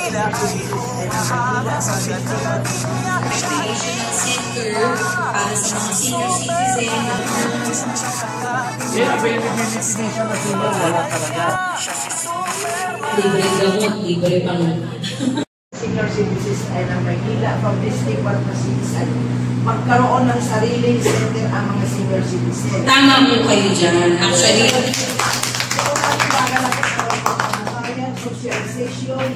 recreational center para sa mga senior citizen. Availability siya na senior, wala talaga. Libre gamot, libre pang senior citizens ay ng Maynila from District 1 Pasig, magkaroon ng sariling center ang mga senior citizens. Tama po kayo dyan. Actually, socialization,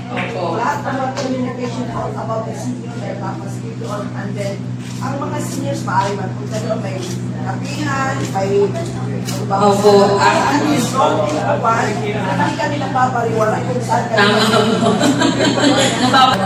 lahat ng mga communication all about the senior ay papasok doon, and then ang mga seniors maaari magpunta doon, may kapihan, may hindi kanila papariwala kung saan tama po.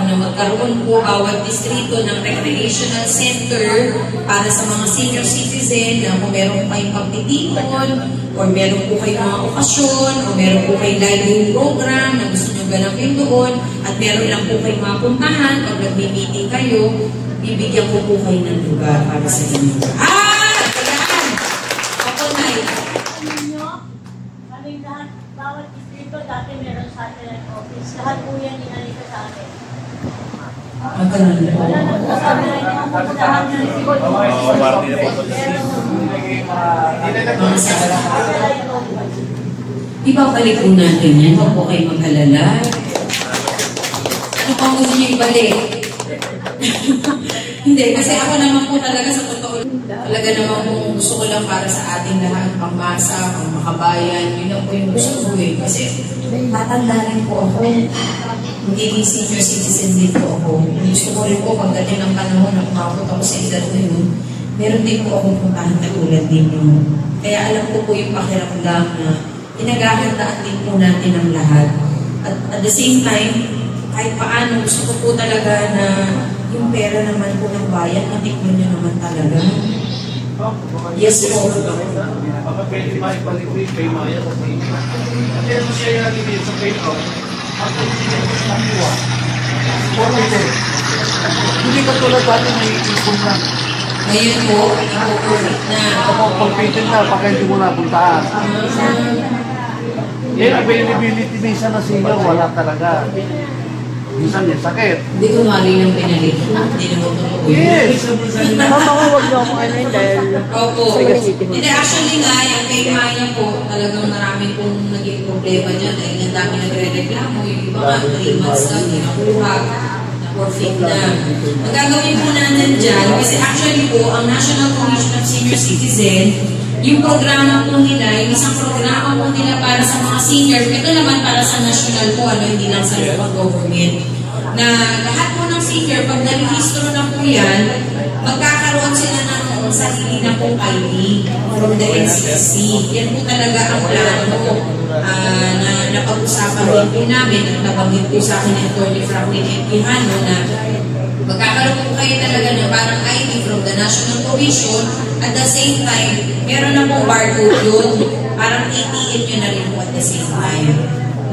Na magkaroon po bawat distrito ng recreational center para sa mga senior citizen na kung meron kayong pagtitipon or meron po kayong mga okasyon o meron po kayong live program na gusto nyo ganapin doon at meron lang po kayong mapuntahan pag nag-meeting kayo, bibigyan ko po kayo ng lugar para sa inyo. Kailangan! Ako na Kaming lahat, bawat distrito, dati meron satellite office. Lahat po yan inalika sa akin. magkaroon po. Wala na po satellite na pupuntahan nyo. Ibabalik po natin yan. Huwag po kayo mag-alala. Ano pa gusto niyo ibalik? Hindi, kasi ako naman po talaga sa totoo. Talaga naman po gusto ko lang para sa ating lahat, pangmasa, pang makabayan. Yun lang po yung gusto ko eh. Kasi matanda rin po ako. Magiging senior citizen din po ako. Gusto ko rin po pagdating ng panahon na umabot ako sa edad ko yun, meron din po akong puntahan na tulad din yun. Kaya alam ko po yung pakiramdam na pinaghahandaan din po natin ang lahat. At the same time, kahit paano, gusto ko po talaga na yung pera naman po ng bayan, matikman nyo naman talaga. Yes po. Kapag pwede maipalikwid kay Maya sa pay-out. At yan mo siya yung nalibig sa pay-out, at nakuha. Hindi ka tulad dati may ipon na. Ngayon po, ipupulit na. Kapag pag-patent na, pagka hindi mo napuntahan. Yung availability minsan na senior, wala talaga. Minsan yung sakit. Hindi ko mali ng pinalit. Hindi naman ito. Yes! Huwag mo ako ano yun dahil Opo. Hindi, actually nga, yung kay Maya po, talagang marami pong naging problema dyan dahil ang dami nagre-reklamo. Yung iba nga, 3 months lang, nakuha, na-forfeit na. Ang gagawin po natin dyan, kasi actually po, ang National Commission of Senior Citizen, yung programa po nila, yung isang programa po nila para sa mga senior, ito naman para sa national po, hindi lang sa local government, na lahat po ng senior, pag narehistro na po yan, magkakaroon sila ng sarili na pong ID from the NCC. Yan po talaga ang plano na napag-usapan din po namin at nabanggit po sa akin ng Atty. Franklin M. Quijano na magkakaroon po kayo talaga ng parang ID from the National Commission. At the same time, meron na po barcode yun. Parang ATM nyo na rin po at the same time.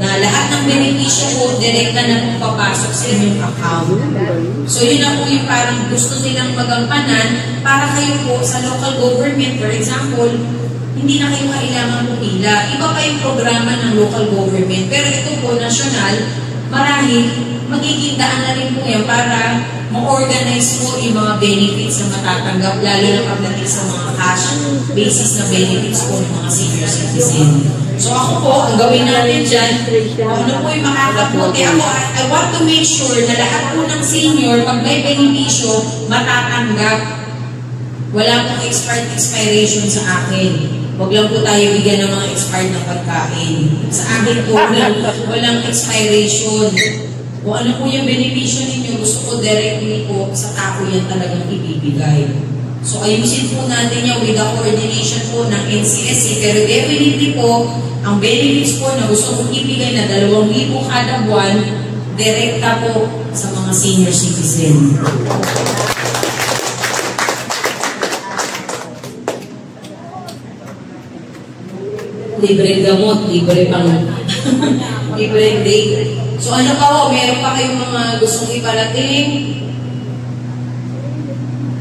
Na lahat ng benepisyo po, direkta na po papasok sa inyong account. So yun na po yung parang gusto nilang magampanan para kayo po sa local government, for example, hindi na kayo kailangan pumila. Iba pa yung programa ng local government. Pero ito po, national, marahil magiging daan na rin po yan para ma-organize po yung mga benefits na matatanggap, lalo na pagdating sa mga cash basis na benefits po ng mga senior citizen. So ako po, ang gawin natin dyan, ano po yung makakaputi. Ako, I want to make sure na lahat po ng senior, pag may benepisyo, matatanggap. Wala pong expiration sa akin. Huwag lang po tayo bigyan ng mga expired na pagkain. Sa akin po, walang expiration. Kung ano po yung benepisyo ninyo, gusto ko directly po sa tao yan talagang ibibigay. So ayusin po natin yan with the coordination po ng NCSC. Pero definitely po, ang benefits po na gusto kong ibigay na 2,000 kada buwan, direkta po sa mga senior citizen. Libre gamot, libre pang libre date. So ano pa ho, meron pa kayong mga gustong iparating?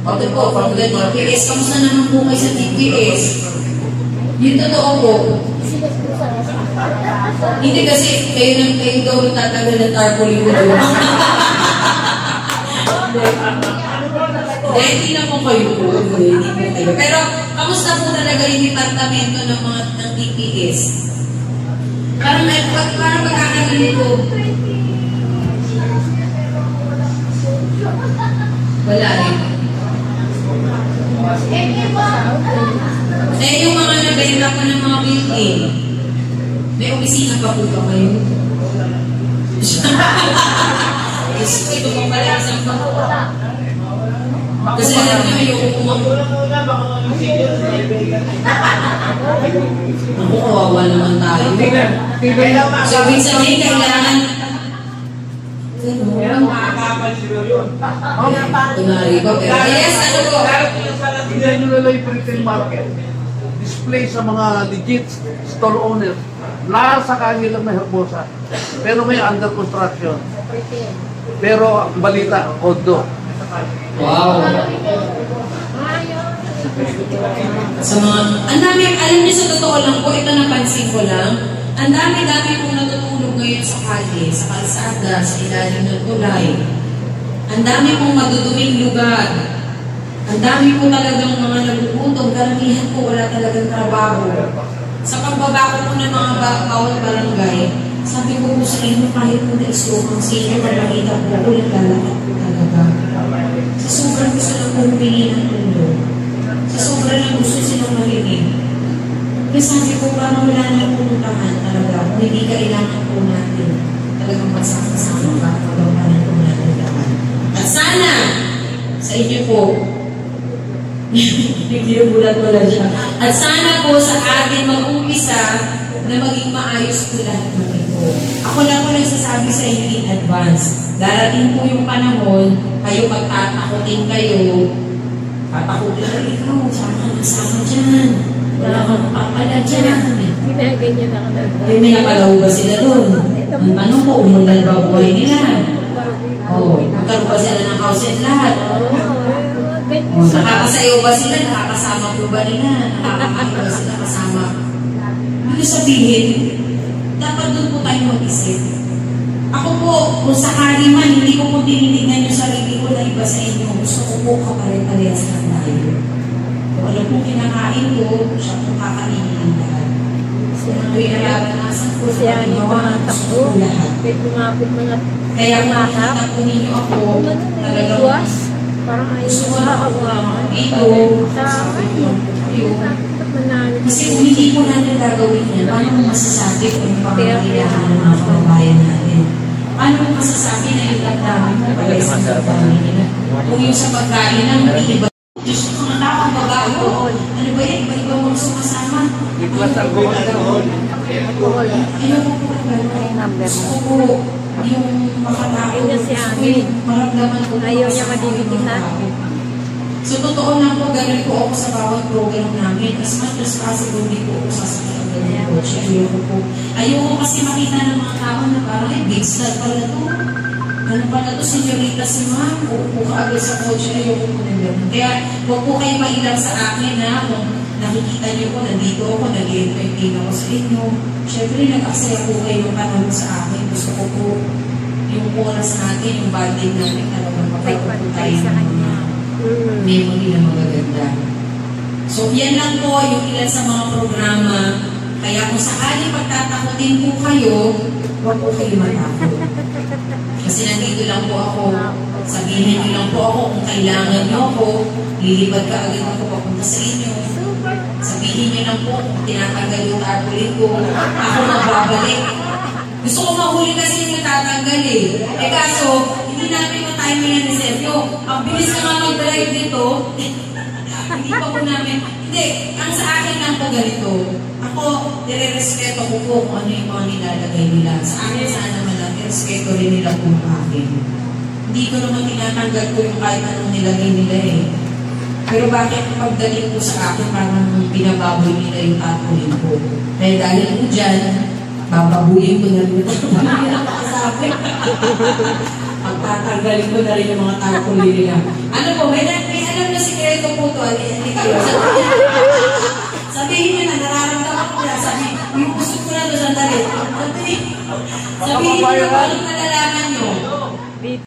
Ito po, from the TPS. Kamusta naman po kayo sa TPS? Yung totoo po, Hindi kasi kayo daw tatagal ng tarpaulin mo doon. Hindi naman kayo po. Hindi po kayo. Pero, kamusta po talaga yung departamento ng mga ng TPS? Parang magkakaroon ko. Wala rin. Yung mga nabenta ko ng mga building, may opisina pa po ba kayo? Ito pa pala isang pa. Kasi alam niyo, ayoko kumang... Ako, kawawa naman tayo. So, ibig sabihin, kailangan... Kunwari ko, pero yes, ano po? Tingnan nyo na lang yung retail market. Display sa mga legit store owners. Nasa kanila may herbosa. Pero may under construction. Pero ang balita, kondo. Wow. Sa mga, ang dami, alam niyo sa totoo lang po, ito napansin ko lang, ang dami-dami pong natutulog ngayon sa kalye, sa kalsada, sa ilalim ng tulay. Ang dami pong maduduming lugar. Ang dami po talagang mga nagugutom. Karamihan po wala talagang trabaho. Sa pagbaba ko po ng mga bawal barangay, sabi ko po sa inyo, kahit po na-slow ang senior, nakakita po po, naglalakad po talaga. Sa sobrang gusto lang po humingi ng tulong. Sa sobrang lang gusto silang marinig. Kaya sabi ko, parang wala na pumuntahan talaga. Kung hindi kailangan po natin talagang magsasama para magampanan po natin lahat. At sana, sa inyo po, nagkinubulat mo lang siya. At sana po sa atin mag-umpisa na maging maayos po lahat ng ito. Ako lang po nagsasabi sa inyo in advance. Darating po yung panahon, kayo magtatakotin kayo. Tatakotin kayo, ikaw, sama dyan. Wala kang papala dyan. Ginaganyan na ka na. May napalaw ba sila doon? Ang tanong ko, umundan ba buhay nila? Oo, magkaroon ba sila ng house and lahat? Nakakasayaw ba sila? Nakakasama po ba nila? Nakakakain ba sila kasama? Ano sabihin? Dapat doon po tayo mag-isip. Ako po, kung sakali man, hindi ko po tinitignan yung sarili ko na iba sa inyo. Gusto ko po kapare-parehas lang tayo. Kung ano po kinakain ko, siya po kakainin ang lahat. Kung ano'y nararanasan ko, Siya yung mga takbo. May kumapit mga kaya kung nakita po ninyo ako, talagang parang ayaw gusto ko na ako dito. Kasi kung hindi po natin gagawin yan, paano mo masasabi kung yung pangangailangan ng mga kababayan natin? Paano mo masasabi na yung damdamin mo pala sa pagkain nila? Kung yung sa pagkain lang, iba. Diyos ko, mga tao, babago. Ano ba yan? Iba-iba mo sumasama. Iklas ang alcohol. Ayaw ko po gusto ko po yung makatao. Maramdaman ko. Ayaw niya madibitihan. So, totoo lang po, ganun po ako sa bawat program namin. As much as possible, hindi po ako sasakit ang ganyan po. Ayoko kasi makita ng mga tao na parang, big star pala to. Ano pala to, senyorita si ma'am. Uupo ka agad sa kotse, ayoko po na gano'n. Kaya, huwag po kayo mailang sa akin na kung nakikita niyo po, nandito ako, nag-entertain ako sa inyo. Siyempre, nag-aksaya po kayo ng panahon sa akin. Gusto ko po yung oras natin, yung bonding natin, talagang magkakaroon tayo ng mga memory na magaganda. So, yan lang po yung ilan sa mga programa. Kaya kung sakali pagtatakutin po kayo, huwag po kayo matakot. Kasi nandito lang po ako. Sabihin niyo lang po ako kung kailangan niyo ako. Lilipad ka agad ako papunta sa inyo. Sabihin niyo lang po kung tinatanggal yung tarpaulin ko. Ako magbabalik. Gusto ko mahuli kasi yung tatanggal eh. Eh kaso, hindi namin yung timing yan ni Sergio. Ang bilis ka nga mag-drive dito. Hindi pa po namin. Hindi, ang sa akin lang po ganito. Ako, nire-respeto ko po kung ano yung mga nilalagay nila. Sa akin sana naman lang, respeto rin nila po ang akin. Hindi ko naman tinatanggal ko yung kahit anong nilagay nila eh. Pero bakit pagdating po sa akin, parang binababoy nila yung tarpaulin ko. Kaya dahil po dyan, bababuyin ko na rin ito. Hindi na makasabi. Pagtatanggalin ko na rin yung mga tarpaulin nila. Ano po, may alam na sikreto po ito. Hindi kayo. Sabihin niyo na, nararamdaman ko na. yung gusto ko na doon sandali. Sabihin ko, anong nalalaman nyo?